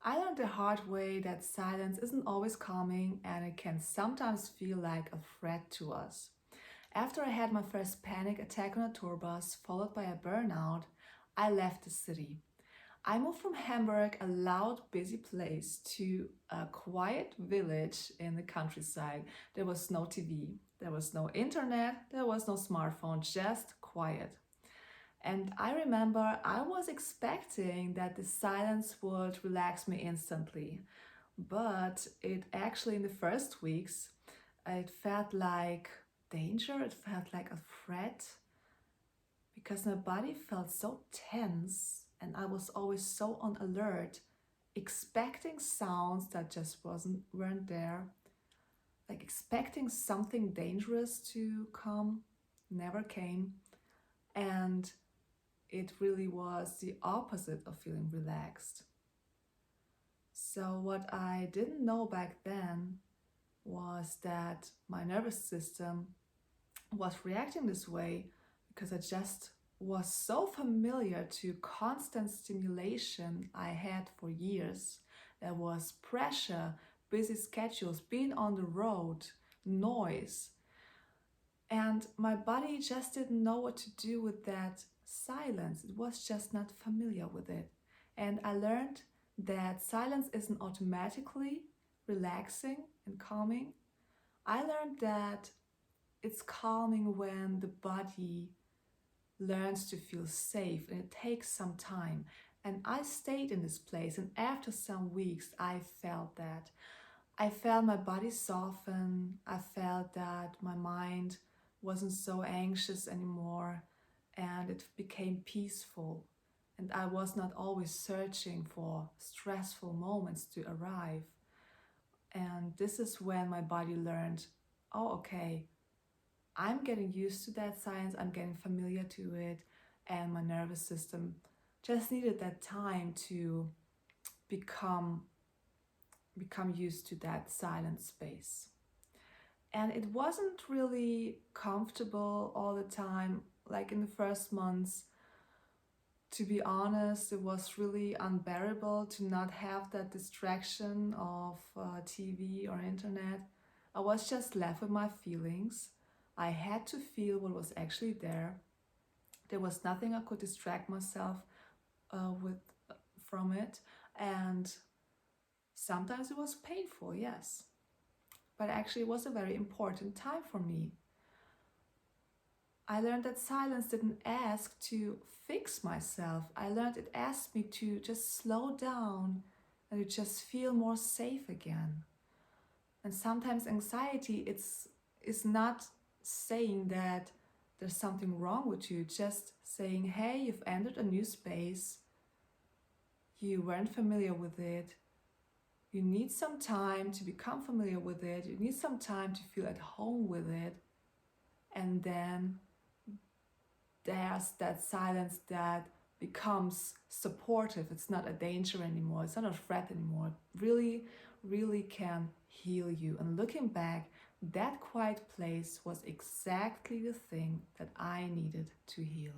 I learned the hard way that silence isn't always calming and it can sometimes feel like a threat to us. After I had my first panic attack on a tour bus, followed by a burnout, I left the city. I moved from Hamburg, a loud, busy place, to a quiet village in the countryside. There was no TV, there was no internet, there was no smartphone, just quiet. And I remember I was expecting that the silence would relax me instantly. But it actually, in the first weeks, it felt like danger, it felt like a threat because my body felt so tense and I was always so on alert, expecting sounds that just weren't there, like expecting something dangerous to come, never came. And it really was the opposite of feeling relaxed. So, what I didn't know back then was that my nervous system was reacting this way because I just was so familiar to constant stimulation I had for years. There was pressure, busy schedules, being on the road, noise, and my body just didn't know what to do with that silence. It was just not familiar with it. And I learned that silence isn't automatically relaxing and calming. I learned that it's calming when the body learns to feel safe and it takes some time. And I stayed in this place, and after some weeks, I felt that. I felt my body soften. I felt that my mind wasn't so anxious anymore and it became peaceful. And I was not always searching for stressful moments to arrive. And this is when my body learned, oh, okay, I'm getting used to that silence, I'm getting familiar to it, and my nervous system just needed that time to become used to that silent space. And it wasn't really comfortable all the time. Like in the first months, to be honest, it was really unbearable to not have that distraction of TV or internet. I was just left with my feelings. I had to feel what was actually there. There was nothing I could distract myself with from it, and sometimes it was painful, yes, but actually it was a very important time for me. I learned that silence didn't ask to fix myself. I learned it asked me to just slow down and to just feel more safe again. And sometimes anxiety is not saying that there's something wrong with you, just saying, hey, you've entered a new space, you weren't familiar with it, you need some time to become familiar with it, you need some time to feel at home with it, and then there's that silence that becomes supportive. It's not a danger anymore, it's not a threat anymore. It really, really can heal you. And looking back, that quiet place was exactly the thing that I needed to heal.